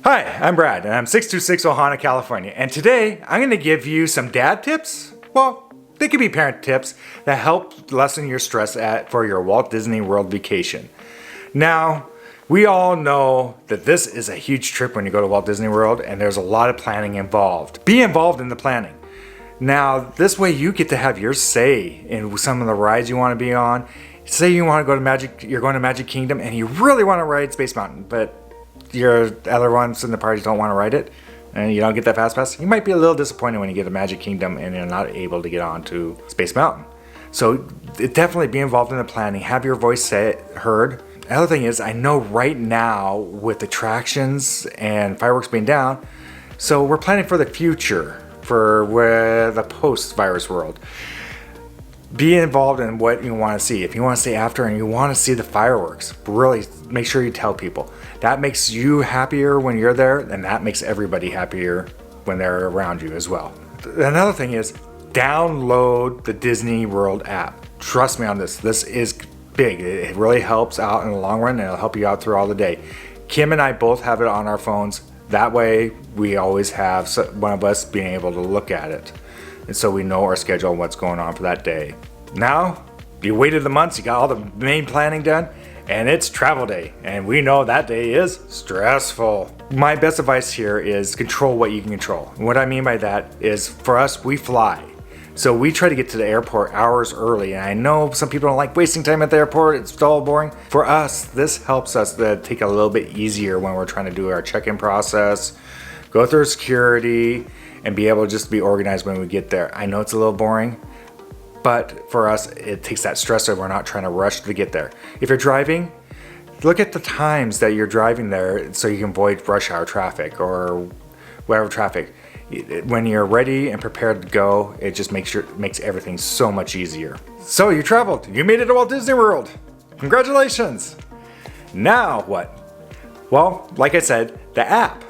Hi, I'm Brad, and I'm 626 Ohana, California, and today I'm going to give you some dad tips. Well, they could be parent tips that help lessen your stress for your Walt Disney World vacation. Now, we all know that this is a huge trip when you go to Walt Disney World, and there's a lot of planning involved. Be involved in the planning. Now, this way you get to have your say in some of the rides you want to be on. Say you want to go to you're going to Magic Kingdom, and you really want to ride Space Mountain, but your other ones in the party don't want to ride it, and you don't get that fast pass. You might be a little disappointed when you get to Magic Kingdom and you're not able to get on to Space Mountain. So definitely be involved in the planning. Have your voice heard. The other thing is, I know right now with attractions and fireworks being down, so we're planning for the future, for the post-virus world. Be involved in what you want to see. If you want to stay after and you want to see the fireworks, really make sure you tell people. That makes you happier when you're there, and that makes everybody happier when they're around you as well. Another thing is, download the Disney World app. Trust me on this. This is big. It really helps out in the long run, and it'll help you out through all the day. Kim and I both have it on our phones. That way, we always have one of us being able to look at it. And so we know our schedule and what's going on for that day. Now, you waited the months, you got all the main planning done, and it's travel day. And we know that day is stressful. My best advice here is control what you can control. And what I mean by that is, for us, we fly. So we try to get to the airport hours early. And I know some people don't like wasting time at the airport, it's all boring. For us, this helps us to take a little bit easier when we're trying to do our check-in process, go through security, and be able to just be organized when we get there. I know it's a little boring, but for us, it takes that stress so we're not trying to rush to get there. If you're driving, look at the times that you're driving there so you can avoid rush hour traffic or whatever traffic. When you're ready and prepared to go, it just makes everything so much easier. So you traveled, you made it to Walt Disney World. Congratulations. Now what? Well, like I said, the app.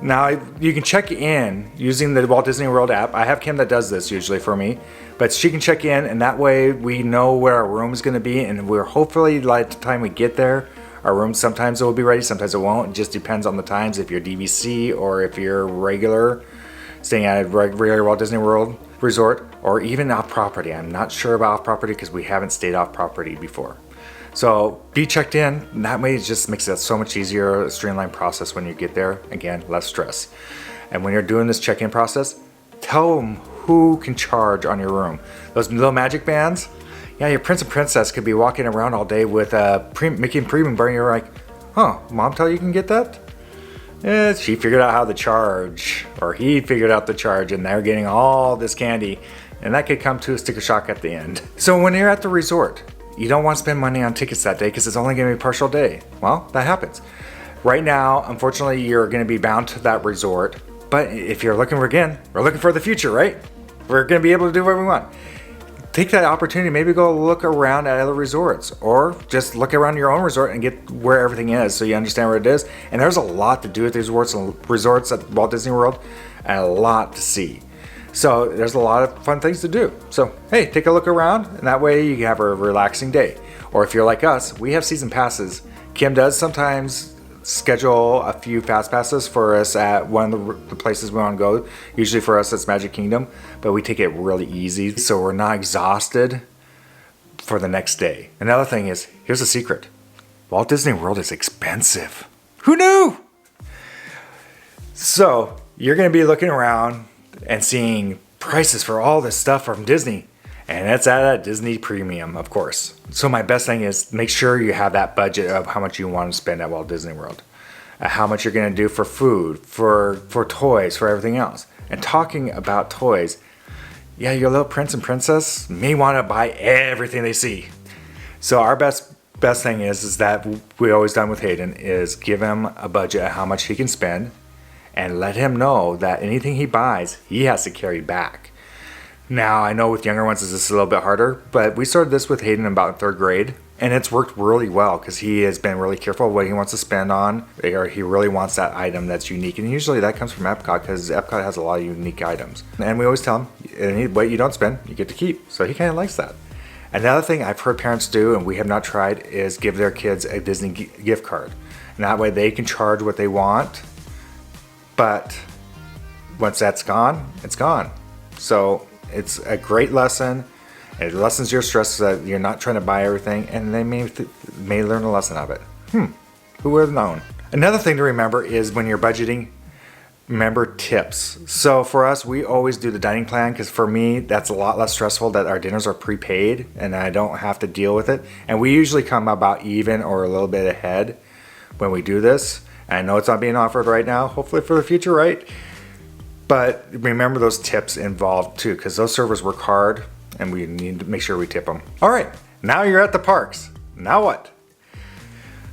Now, you can check in using the Walt Disney World app. I have Kim that does this usually for me, but she can check in, and that way we know where our room is going to be, and we're hopefully, like the time we get there, our room sometimes it will be ready, sometimes it won't. It just depends on the times, if you're DVC or if you're regular, staying at a regular Walt Disney World resort, or even off property. I'm not sure about off property because we haven't stayed off property before. So be checked in, and that way it just makes it so much easier, a streamlined process when you get there. Again, less stress. And when you're doing this check-in process, tell them who can charge on your room. Those little magic bands, yeah, your prince and princess could be walking around all day with a Mickey and Premium bar, and you're like, huh, mom tell you can get that? She figured out how to charge, or he figured out the charge, and they're getting all this candy, and that could come to a sticker shock at the end. So when you're at the resort, you don't want to spend money on tickets that day because it's only going to be a partial day. Well, that happens. Right now, unfortunately, you're going to be bound to that resort. But if you're looking we're looking for the future, right? We're going to be able to do what we want. Take that opportunity, maybe go look around at other resorts, or just look around your own resort and get where everything is so you understand where it is. And there's a lot to do at these resorts at Walt Disney World, and a lot to see. So there's a lot of fun things to do. So hey, take a look around, and that way you can have a relaxing day. Or if you're like us, we have season passes. Kim does sometimes schedule a few fast passes for us at one of the places we want to go. Usually for us, it's Magic Kingdom, but we take it really easy so we're not exhausted for the next day. Another thing is, here's a secret. Walt Disney World is expensive. Who knew? So you're going to be looking around and seeing prices for all this stuff from Disney, and it's at a Disney Premium, of course. So my best thing is make sure you have that budget of how much you want to spend at Walt Disney World, how much you're going to do for food, for toys, for everything else. And talking about toys, yeah, your little prince and princess may want to buy everything they see. So our best thing is that we always done with Hayden is give him a budget of how much he can spend, and let him know that anything he buys, he has to carry back. Now, I know with younger ones this is a little bit harder, but we started this with Hayden in about 3rd grade, and it's worked really well because he has been really careful what he wants to spend on, or he really wants that item that's unique. And usually that comes from Epcot because Epcot has a lot of unique items. And we always tell him, what you don't spend, you get to keep. So he kind of likes that. Another thing I've heard parents do, and we have not tried, is give their kids a Disney gift card. And that way they can charge what they want But once that's gone, it's gone. So it's a great lesson. It lessens your stress so that you're not trying to buy everything, and they may learn a lesson of it. Who would have known? Another thing to remember is when you're budgeting, remember tips. So for us, we always do the dining plan because for me, that's a lot less stressful that our dinners are prepaid and I don't have to deal with it. And we usually come about even or a little bit ahead when we do this. And I know it's not being offered right now, hopefully for the future, right? But remember those tips involved too, because those servers work hard and we need to make sure we tip them. All right, now you're at the parks. Now what?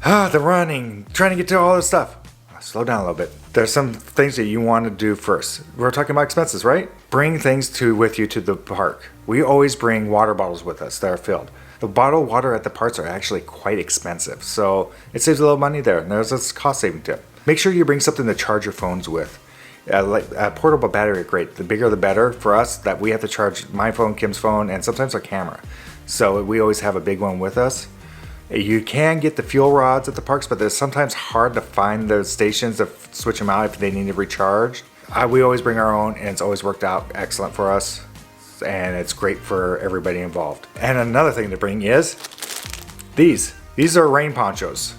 The running, trying to get to all this stuff. Slow down a little bit. There's some things that you want to do first. We're talking about expenses, right? Bring things with you to the park. We always bring water bottles with us that are filled. The bottled water at the parks are actually quite expensive, so it saves a little money there. And there's a cost-saving tip. Make sure you bring something to charge your phones with. Like a portable battery are great. The bigger the better for us. That we have to charge my phone, Kim's phone, and sometimes our camera. So we always have a big one with us. You can get the fuel rods at the parks, but they're sometimes hard to find those stations to switch them out if they need to recharge. We always bring our own, and it's always worked out excellent for us, and it's great for everybody involved. And another thing to bring is these. These are rain ponchos,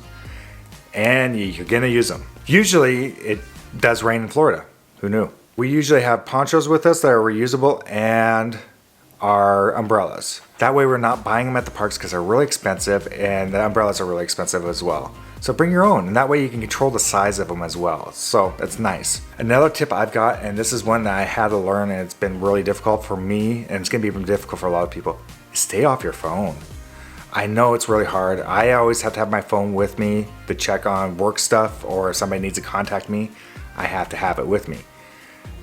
and you're gonna use them. Usually it does rain in Florida. Who knew? We usually have ponchos with us that are reusable and our umbrellas. That way we're not buying them at the parks because they're really expensive, and the umbrellas are really expensive as well. So bring your own, and that way you can control the size of them as well. So that's nice. Another tip I've got, and this is one that I had to learn and it's been really difficult for me, and it's gonna be difficult for a lot of people, is stay off your phone. I know it's really hard. I always have to have my phone with me to check on work stuff, or if somebody needs to contact me, I have to have it with me.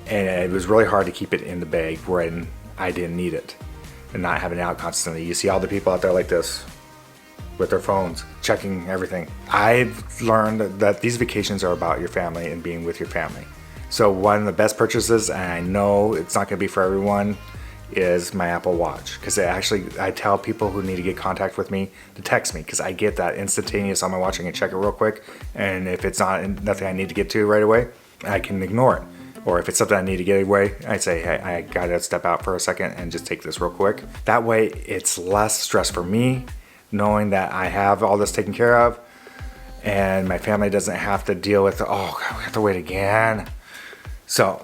And it was really hard to keep it in the bag when I didn't need it and not having it out constantly. You see all the people out there like this with their phones, checking everything. I've learned that these vacations are about your family and being with your family. So one of the best purchases, and I know it's not gonna be for everyone, is my Apple Watch. Because I tell people who need to get contact with me to text me, because I get that instantaneous on my watch. I can check it real quick, and if it's nothing I need to get to right away, I can ignore it. Or if it's something I need to get away, I say, hey, I gotta step out for a second and just take this real quick. That way it's less stress for me, knowing that I have all this taken care of and my family doesn't have to deal with, oh, God, we have to wait again. So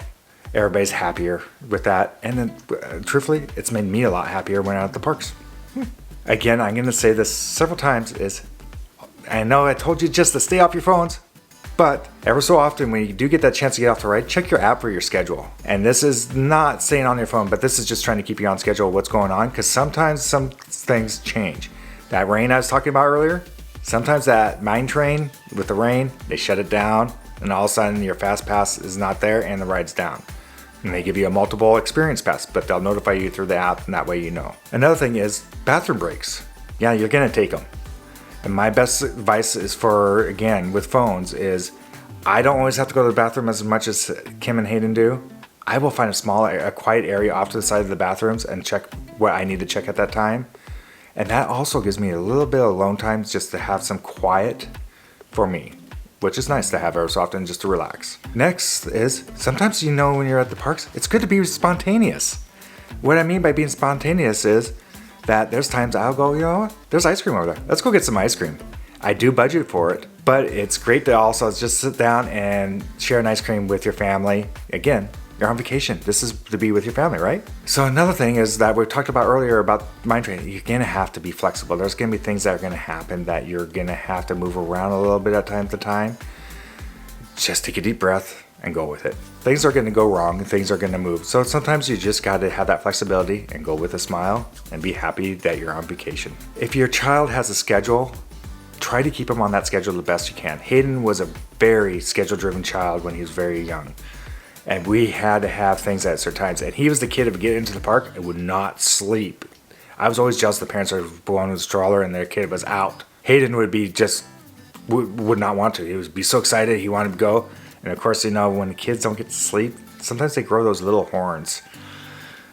everybody's happier with that. And then truthfully, it's made me a lot happier when I'm at the parks. Again, I'm gonna say this several times I know I told you just to stay off your phones, but ever so often when you do get that chance to get off the ride, check your app for your schedule. And this is not staying on your phone, but this is just trying to keep you on schedule of what's going on, because sometimes some things change. That rain I was talking about earlier, sometimes that mine train with the rain, they shut it down, and all of a sudden your fast pass is not there and the ride's down. And they give you a multiple experience pass, but they'll notify you through the app, and that way you know. Another thing is bathroom breaks. Yeah, you're gonna take them. And my best advice is for, again, with phones, is I don't always have to go to the bathroom as much as Kim and Hayden do. I will find a quiet area off to the side of the bathrooms and check what I need to check at that time. And that also gives me a little bit of alone time just to have some quiet for me, which is nice to have every so often just to relax. Next is, sometimes when you're at the parks, it's good to be spontaneous. What I mean by being spontaneous is that there's times I'll go, you know what, there's ice cream over there. Let's go get some ice cream. I do budget for it, but it's great to also just sit down and share an ice cream with your family. Again, you're on vacation. This is to be with your family, right? So another thing is that we talked about earlier about mind training. You're gonna have to be flexible. There's gonna be things that are gonna happen that you're gonna have to move around a little bit at time to time. Just take a deep breath and go with it. Things are gonna go wrong and things are gonna move. So sometimes you just gotta have that flexibility and go with a smile and be happy that you're on vacation. If your child has a schedule, try to keep him on that schedule the best you can. Hayden was a very schedule-driven child when he was very young. And we had to have things at certain times. And he was the kid who would get into the park and would not sleep. I was always jealous the parents are blowing with a stroller and their kid was out. Hayden would be would not want to. He would be so excited, he wanted to go. And of course, when the kids don't get to sleep, sometimes they grow those little horns.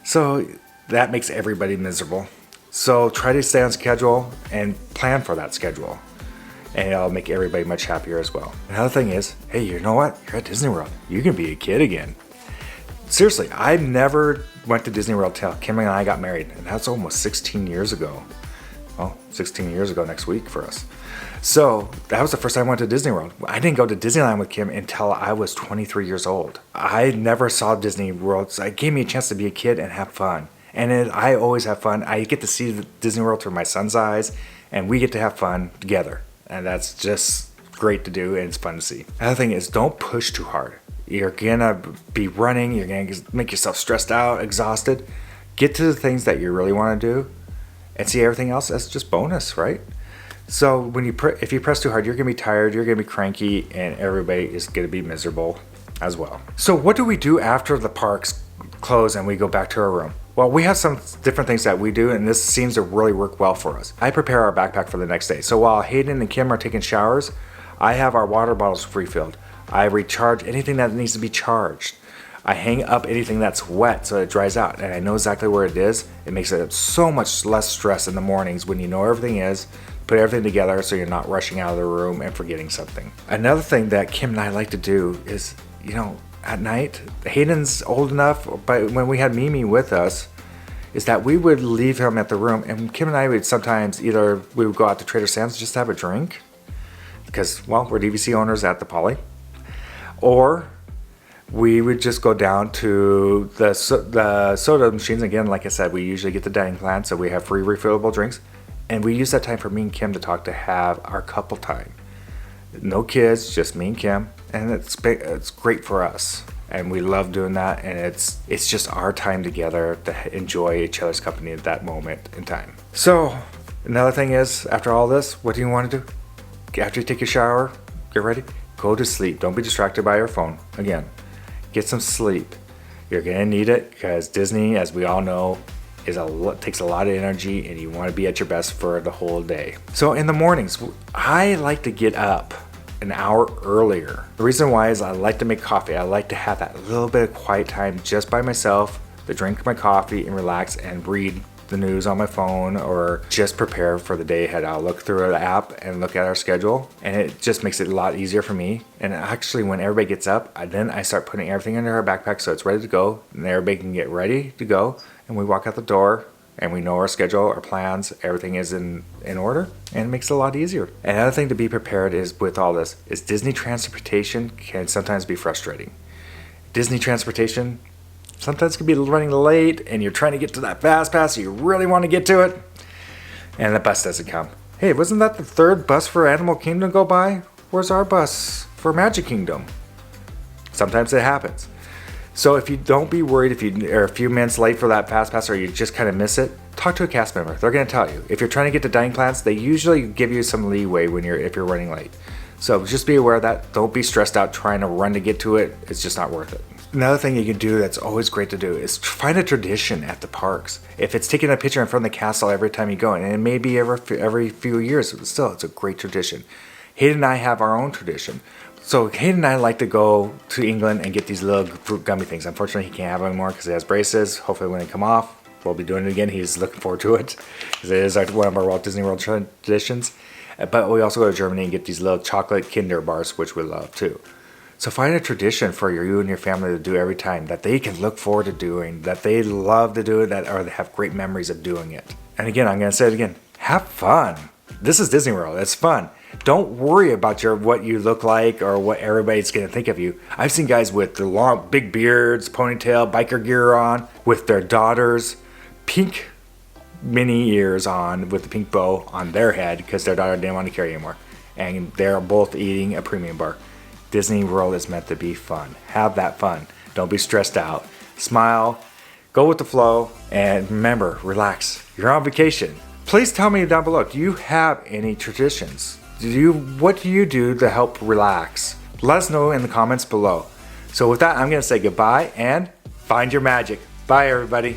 So that makes everybody miserable. So try to stay on schedule and plan for that schedule. and it'll make everybody much happier as well. Another thing is, hey, you know what? You're at Disney World. You can be a kid again. Seriously, I never went to Disney World till Kim and I got married, and that's almost 16 years ago. Well, 16 years ago next week for us. So that was the first time I went to Disney World. I didn't go to Disneyland with Kim until I was 23 years old. I never saw Disney World, so it gave me a chance to be a kid and have fun. And I always have fun. I get to see the Disney World through my son's eyes, and we get to have fun together. And that's just great to do, and it's fun to see. Another thing is, don't push too hard. You're gonna be running, you're gonna make yourself stressed out, exhausted. Get to the things that you really want to do, and see everything else as just bonus, right? So when if you press too hard, you're gonna be tired, you're gonna be cranky, and everybody is gonna be miserable as well. So what do we do after the parks close and we go back to our room? Well, we have some different things that we do, and this seems to really work well for us. I prepare our backpack for the next day. So while Hayden and Kim are taking showers, I have our water bottles refilled. I recharge anything that needs to be charged. I hang up anything that's wet so it dries out, and I know exactly where it is. It makes it so much less stress in the mornings when you know everything is. Put everything together so you're not rushing out of the room and forgetting something. Another thing that Kim and I like to do is, at night, Hayden's old enough, but when we had Mimi with us, is that we would leave him at the room, and Kim and I would sometimes we would go out to Trader Sam's just to have a drink, because, well, we're DVC owners at the Poly, or we would just go down to the soda machines. Again, like I said, we usually get the dining plan, so we have free refillable drinks, and we use that time for me and Kim to talk, to have our couple time. No kids, just me and Kim, and it's great for us, and we love doing that, and it's just our time together to enjoy each other's company at that moment in time. So another thing is, after all this, what do you want to do? After you take your shower, get ready, go to sleep. Don't be distracted by your phone. Again, get some sleep. You're gonna need it, because Disney, as we all know, takes a lot of energy, and you want to be at your best for the whole day. So in the mornings, I like to get up an hour earlier. The reason why is I like to make coffee. I like to have that little bit of quiet time just by myself, to drink my coffee and relax and read the news on my phone, or just prepare for the day ahead. I'll look through the app and look at our schedule, and it just makes it a lot easier for me. And actually, when everybody gets up, then I start putting everything into our backpack so it's ready to go, and everybody can get ready to go, and we walk out the door, and we know our schedule, our plans, everything is in order, and it makes it a lot easier. Another thing to be prepared is, with all this, is Disney transportation can sometimes be frustrating. Disney transportation sometimes can be running late, and you're trying to get to that fast pass, so you really want to get to it, and the bus doesn't come. Hey, wasn't that the third bus for Animal Kingdom go by? Where's our bus for Magic Kingdom? Sometimes it happens. So if you don't be worried if you are a few minutes late for that fast pass, or you just kind of miss it, talk to a cast member. They're going to tell you. If you're trying to get to dining plans, they usually give you some leeway if you're running late. So just be aware of that. Don't be stressed out trying to run to get to it. It's just not worth it. Another thing you can do that's always great to do is find a tradition at the parks. If it's taking a picture in front of the castle every time you go, and it may be every few years, but still, it's a great tradition. Hayden and I have our own tradition. So Hayden and I like to go to England and get these little fruit gummy things. Unfortunately, he can't have them anymore because he has braces. Hopefully when they come off, we'll be doing it again. He's looking forward to it, because it is one of our Walt Disney World traditions. But we also go to Germany and get these little chocolate Kinder bars, which we love too. So find a tradition for you and your family to do every time, that they can look forward to doing, that they love to do it, or they have great memories of doing it. And again, I'm going to say it again, have fun. This is Disney World. It's fun. Don't worry about what you look like or what everybody's going to think of you. I've seen guys with the long, big beards, ponytail, biker gear on, with their daughters, pink mini ears on, with the pink bow on their head because their daughter didn't want to carry anymore. And they're both eating a premium bar. Disney World is meant to be fun. Have that fun. Don't be stressed out. Smile, go with the flow, and remember, relax. You're on vacation. Please tell me down below, do you have any traditions? What do you do to help relax? Let us know in the comments below. So with that, I'm going to say goodbye and find your magic. Bye, everybody.